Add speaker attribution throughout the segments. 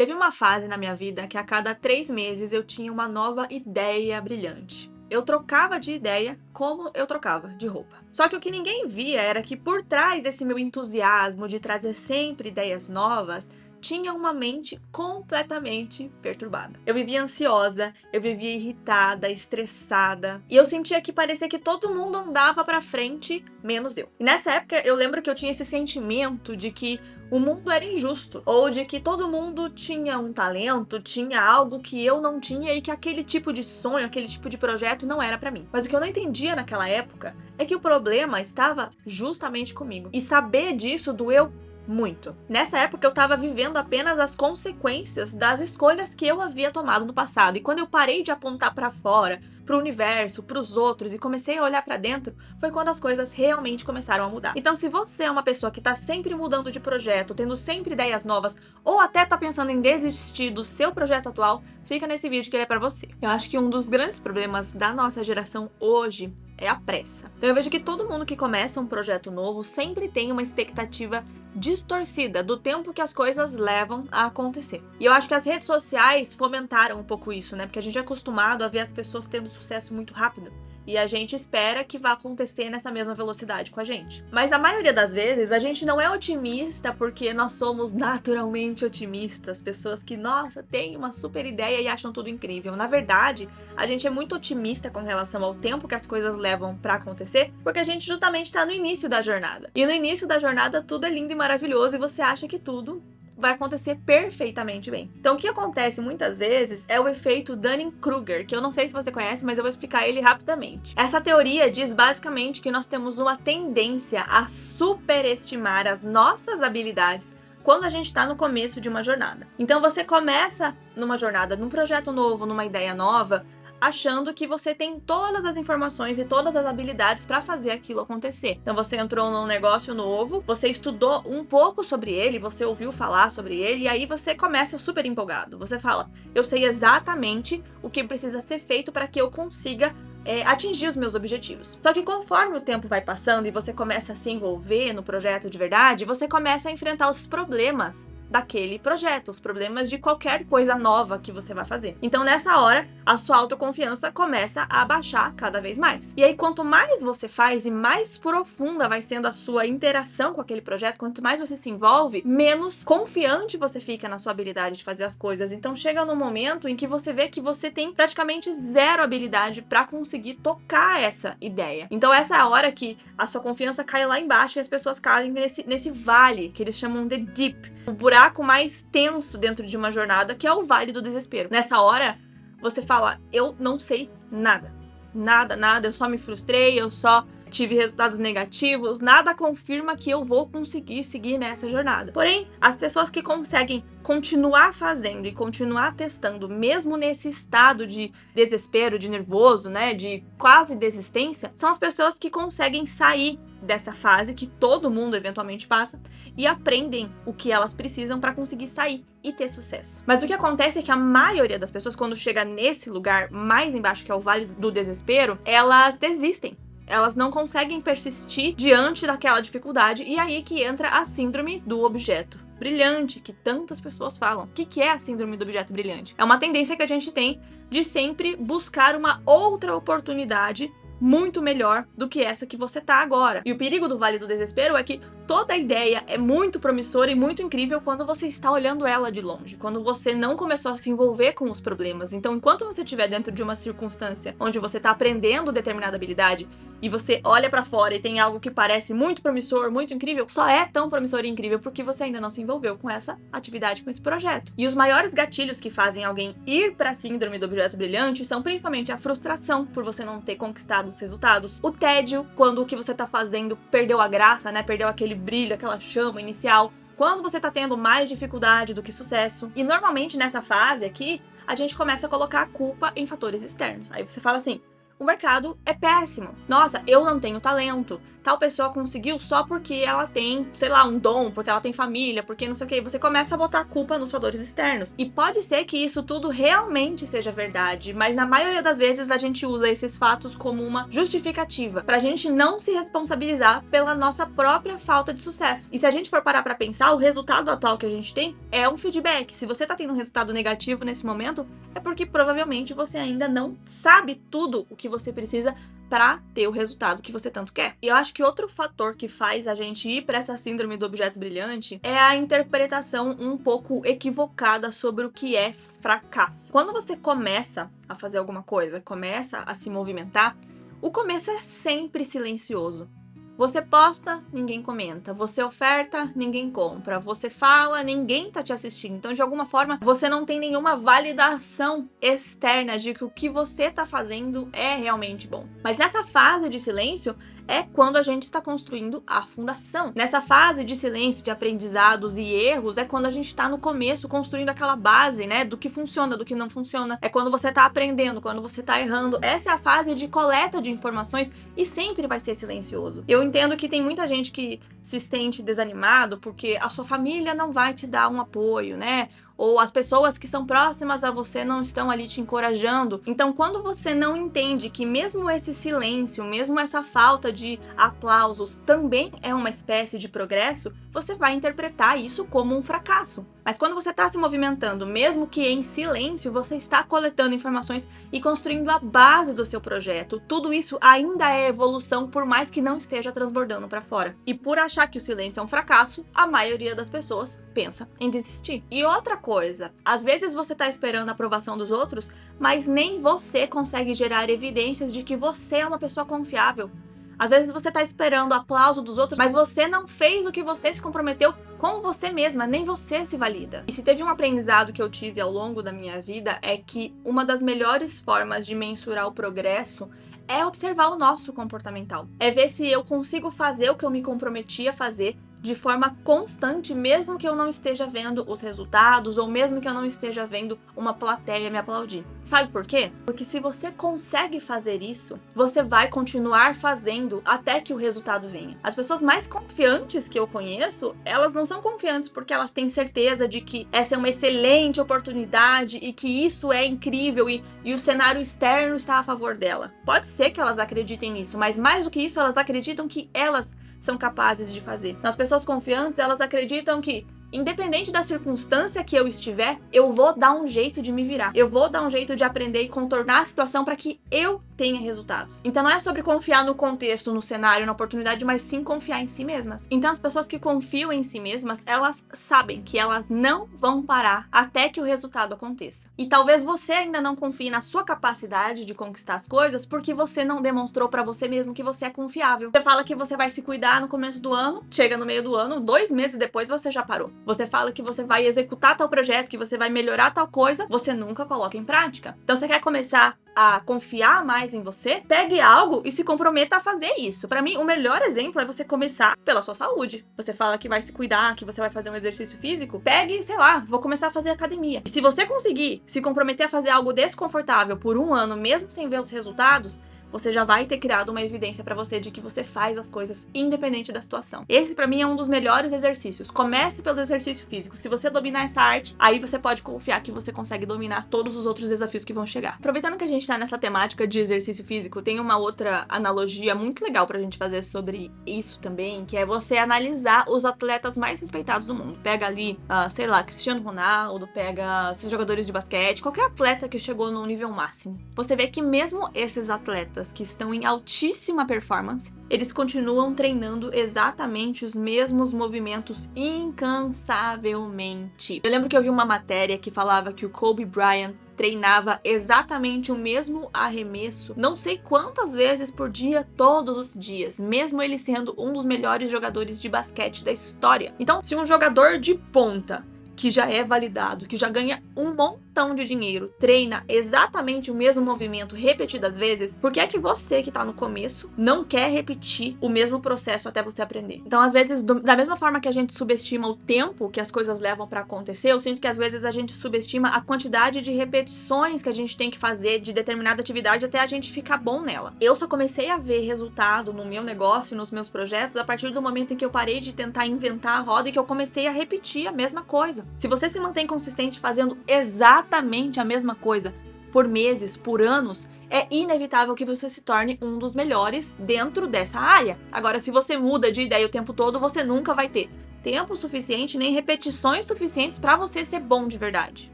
Speaker 1: Teve uma fase na minha vida que a cada 3 meses eu tinha uma nova ideia brilhante. Eu trocava de ideia como eu trocava de roupa. Só que o que ninguém via era que por trás desse meu entusiasmo de trazer sempre ideias novas, tinha uma mente completamente perturbada. Eu vivia ansiosa, eu vivia irritada, estressada, e eu sentia que parecia que todo mundo andava pra frente, menos eu. E nessa época eu lembro que eu tinha esse sentimento de que o mundo era injusto, ou de que todo mundo tinha um talento, tinha algo que eu não tinha e que aquele tipo de sonho, aquele tipo de projeto não era pra mim. Mas o que eu não entendia naquela época é que o problema estava justamente comigo. E saber disso doeu muito. Nessa época eu tava vivendo apenas as consequências das escolhas que eu havia tomado no passado. E quando eu parei de apontar pra fora, pro universo, pros outros e comecei a olhar pra dentro, foi quando as coisas realmente começaram a mudar. Então, se você é uma pessoa que tá sempre mudando de projeto, tendo sempre ideias novas, ou até tá pensando em desistir do seu projeto atual, fica nesse vídeo que ele é pra você. Eu acho que um dos grandes problemas da nossa geração hoje é a pressa. Então eu vejo que todo mundo que começa um projeto novo sempre tem uma expectativa distorcida do tempo que as coisas levam a acontecer. E eu acho que as redes sociais fomentaram um pouco isso, né? Porque a gente é acostumado a ver as pessoas tendo sucesso muito rápido. E a gente espera que vá acontecer nessa mesma velocidade com a gente. Mas a maioria das vezes a gente não é otimista porque nós somos naturalmente otimistas, pessoas que, nossa, têm uma super ideia e acham tudo incrível. Na verdade, a gente é muito otimista com relação ao tempo que as coisas levam pra acontecer, porque a gente justamente tá no início da jornada. E no início da jornada tudo é lindo e maravilhoso e você acha que tudo vai acontecer perfeitamente bem. Então o que acontece muitas vezes é o efeito Dunning-Kruger, que eu não sei se você conhece, mas eu vou explicar ele rapidamente. Essa teoria diz basicamente que nós temos uma tendência a superestimar as nossas habilidades quando a gente está no começo de uma jornada. Então você começa numa jornada, num projeto novo, numa ideia nova, achando que você tem todas as informações e todas as habilidades para fazer aquilo acontecer. Então você entrou num negócio novo, você estudou um pouco sobre ele, você ouviu falar sobre ele, e aí você começa super empolgado. Você fala, eu sei exatamente o que precisa ser feito para que eu consiga atingir os meus objetivos. Só que conforme o tempo vai passando e você começa a se envolver no projeto de verdade, você começa a enfrentar os problemas daquele projeto, os problemas de qualquer coisa nova que você vai fazer. Então nessa hora, a sua autoconfiança começa a baixar cada vez mais. E aí quanto mais você faz e mais profunda vai sendo a sua interação com aquele projeto, quanto mais você se envolve, menos confiante você fica na sua habilidade de fazer as coisas. Então chega num momento em que você vê que você tem praticamente zero habilidade para conseguir tocar essa ideia. Então essa é a hora que a sua confiança cai lá embaixo e as pessoas caem nesse vale que eles chamam de deep, o buraco mais tenso dentro de uma jornada, que é o vale do desespero. Nessa hora, você fala, eu não sei nada. Nada, eu só me frustrei, eu só tive resultados negativos, nada confirma que eu vou conseguir seguir nessa jornada. Porém, as pessoas que conseguem continuar fazendo e continuar testando, mesmo nesse estado de desespero, de nervoso, né, de quase desistência, são as pessoas que conseguem sair dessa fase que todo mundo eventualmente passa e aprendem o que elas precisam para conseguir sair e ter sucesso. Mas o que acontece é que a maioria das pessoas, quando chega nesse lugar mais embaixo, que é o vale do desespero, elas desistem. Elas não conseguem persistir diante daquela dificuldade, e aí que entra a síndrome do objeto brilhante, que tantas pessoas falam. O que é a síndrome do objeto brilhante? É uma tendência que a gente tem de sempre buscar uma outra oportunidade muito melhor do que essa que você tá agora. E o perigo do Vale do Desespero é que toda ideia é muito promissora e muito incrível quando você está olhando ela de longe, quando você não começou a se envolver com os problemas. Então, enquanto você estiver dentro de uma circunstância onde você está aprendendo determinada habilidade e você olha pra fora e tem algo que parece muito promissor, muito incrível, só é tão promissor e incrível porque você ainda não se envolveu com essa atividade, com esse projeto. E os maiores gatilhos que fazem alguém ir pra síndrome do objeto brilhante são principalmente a frustração por você não ter conquistado os resultados, o tédio quando o que você tá fazendo perdeu a graça, né? Perdeu aquele brilho, aquela chama inicial, quando você tá tendo mais dificuldade do que sucesso. E normalmente nessa fase aqui, a gente começa a colocar a culpa em fatores externos. Aí você fala assim, o mercado é péssimo. Nossa, eu não tenho talento. Tal pessoa conseguiu só porque ela tem, sei lá, um dom, porque ela tem família, porque não sei o que. Você começa a botar a culpa nos fatores externos. E pode ser que isso tudo realmente seja verdade, mas na maioria das vezes a gente usa esses fatos como uma justificativa pra gente não se responsabilizar pela nossa própria falta de sucesso. E se a gente for parar pra pensar, o resultado atual que a gente tem é um feedback. Se você tá tendo um resultado negativo nesse momento, é porque provavelmente você ainda não sabe tudo o que você precisa para ter o resultado que você tanto quer. E eu acho que outro fator que faz a gente ir para essa síndrome do objeto brilhante é a interpretação um pouco equivocada sobre o que é fracasso. Quando você começa a fazer alguma coisa, começa a se movimentar, o começo é sempre silencioso. Você posta, ninguém comenta. Você oferta, ninguém compra. Você fala, ninguém tá te assistindo. Então, de alguma forma, você não tem nenhuma validação externa de que o que você tá fazendo é realmente bom. Mas nessa fase de silêncio é quando a gente está construindo a fundação. Nessa fase de silêncio, de aprendizados e erros, é quando a gente tá no começo construindo aquela base, né, do que funciona, do que não funciona. É quando você tá aprendendo, quando você tá errando. Essa é a fase de coleta de informações e sempre vai ser silencioso. Eu entendo que tem muita gente que se sente desanimado porque a sua família não vai te dar um apoio, né? Ou as pessoas que são próximas a você não estão ali te encorajando. Então, quando você não entende que mesmo esse silêncio, mesmo essa falta de aplausos também é uma espécie de progresso, você vai interpretar isso como um fracasso. Mas quando você está se movimentando, mesmo que em silêncio, você está coletando informações e construindo a base do seu projeto. Tudo isso ainda é evolução, por mais que não esteja transbordando para fora. E por achar que o silêncio é um fracasso, a maioria das pessoas pensa em desistir. E outra coisa, às vezes você está esperando a aprovação dos outros, mas nem você consegue gerar evidências de que você é uma pessoa confiável. Às vezes você tá esperando o aplauso dos outros, mas você não fez o que você se comprometeu com você mesma, nem você se valida. E se teve um aprendizado que eu tive ao longo da minha vida é que uma das melhores formas de mensurar o progresso é observar o nosso comportamental. É ver se eu consigo fazer o que eu me comprometi a fazer de forma constante, mesmo que eu não esteja vendo os resultados ou mesmo que eu não esteja vendo uma plateia me aplaudir. Sabe por quê? Porque se você consegue fazer isso, você vai continuar fazendo até que o resultado venha. As pessoas mais confiantes que eu conheço, elas não são confiantes porque elas têm certeza de que essa é uma excelente oportunidade e que isso é incrível e o cenário externo está a favor dela. Pode ser que elas acreditem nisso, mas mais do que isso, elas acreditam que elas são capazes de fazer. As pessoas confiantes, elas acreditam que, independente da circunstância que eu estiver, eu vou dar um jeito de me virar. Eu vou dar um jeito de aprender e contornar a situação para que eu tenha resultados. Então não é sobre confiar no contexto, no cenário, na oportunidade, mas sim confiar em si mesmas. Então as pessoas que confiam em si mesmas, elas sabem que elas não vão parar até que o resultado aconteça. E talvez você ainda não confie na sua capacidade de conquistar as coisas porque você não demonstrou para você mesmo que você é confiável. Você fala que você vai se cuidar no começo do ano, chega no meio do ano, 2 meses depois você já parou. Você fala que você vai executar tal projeto, que você vai melhorar tal coisa, você nunca coloca em prática. Então você quer começar a confiar mais em você? Pegue algo e se comprometa a fazer isso. Pra mim, o melhor exemplo é você começar pela sua saúde. Você fala que vai se cuidar, que você vai fazer um exercício físico. Pegue, sei lá, vou começar a fazer academia. E se você conseguir se comprometer a fazer algo desconfortável por 1 ano, mesmo sem ver os resultados, você já vai ter criado uma evidência pra você de que você faz as coisas independente da situação. Esse pra mim é um dos melhores exercícios. Comece pelo exercício físico. Se você dominar essa arte, aí você pode confiar que você consegue dominar todos os outros desafios que vão chegar. Aproveitando que a gente tá nessa temática de exercício físico, tem uma outra analogia muito legal pra gente fazer sobre isso também, que é você analisar os atletas mais respeitados do mundo. Pega ali, sei lá, Cristiano Ronaldo, pega esses jogadores de basquete, qualquer atleta que chegou no nível máximo. Você vê que mesmo esses atletas que estão em altíssima performance, eles continuam treinando exatamente os mesmos movimentos incansavelmente. Eu lembro que eu vi uma matéria que falava que o Kobe Bryant treinava exatamente o mesmo arremesso, não sei quantas vezes por dia, todos os dias, mesmo ele sendo um dos melhores jogadores de basquete da história. Então, se um jogador de ponta que já é validado, que já ganha um montão de dinheiro, treina exatamente o mesmo movimento repetidas vezes, por que é que você que tá no começo não quer repetir o mesmo processo até você aprender? Então, às vezes, da mesma forma que a gente subestima o tempo que as coisas levam pra acontecer, eu sinto que às vezes a gente subestima a quantidade de repetições que a gente tem que fazer de determinada atividade até a gente ficar bom nela. Eu só comecei a ver resultado no meu negócio, nos meus projetos, a partir do momento em que eu parei de tentar inventar a roda e que eu comecei a repetir a mesma coisa. Se você se mantém consistente fazendo exatamente a mesma coisa por meses, por anos, é inevitável que você se torne um dos melhores dentro dessa área. Agora, se você muda de ideia o tempo todo, você nunca vai ter tempo suficiente, nem repetições suficientes para você ser bom de verdade.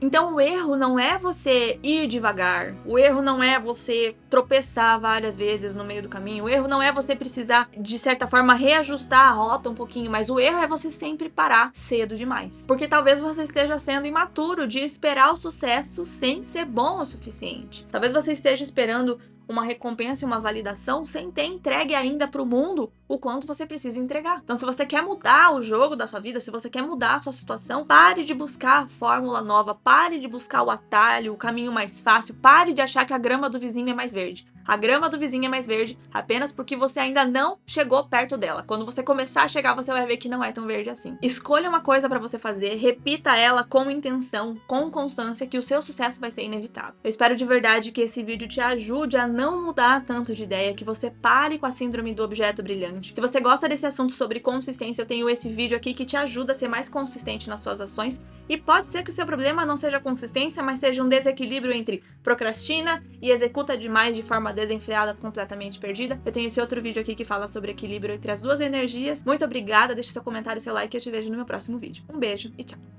Speaker 1: Então, o erro não é você ir devagar, o erro não é você tropeçar várias vezes no meio do caminho, o erro não é você precisar, de certa forma, reajustar a rota um pouquinho, mas o erro é você sempre parar cedo demais. Porque talvez você esteja sendo imaturo de esperar o sucesso sem ser bom o suficiente. Talvez você esteja esperando uma recompensa e uma validação sem ter entregue ainda para o mundo o quanto você precisa entregar. Então, se você quer mudar o jogo da sua vida, se você quer mudar a sua situação, pare de buscar a fórmula nova, pare de buscar o atalho, o caminho mais fácil, pare de achar que a grama do vizinho é mais verde. A grama do vizinho é mais verde apenas porque você ainda não chegou perto dela. Quando você começar a chegar, você vai ver que não é tão verde assim. Escolha uma coisa para você fazer, repita ela com intenção, com constância, que o seu sucesso vai ser inevitável. Eu espero de verdade que esse vídeo te ajude a não mudar tanto de ideia, que você pare com a síndrome do objeto brilhante. Se você gosta desse assunto sobre consistência, eu tenho esse vídeo aqui que te ajuda a ser mais consistente nas suas ações, e pode ser que o seu problema não seja consistência, mas seja um desequilíbrio entre procrastina e executa demais de forma desenfreada, completamente perdida. Eu tenho esse outro vídeo aqui que fala sobre equilíbrio entre as duas energias. Muito obrigada, deixe seu comentário, seu like e eu te vejo no meu próximo vídeo. Um beijo e tchau!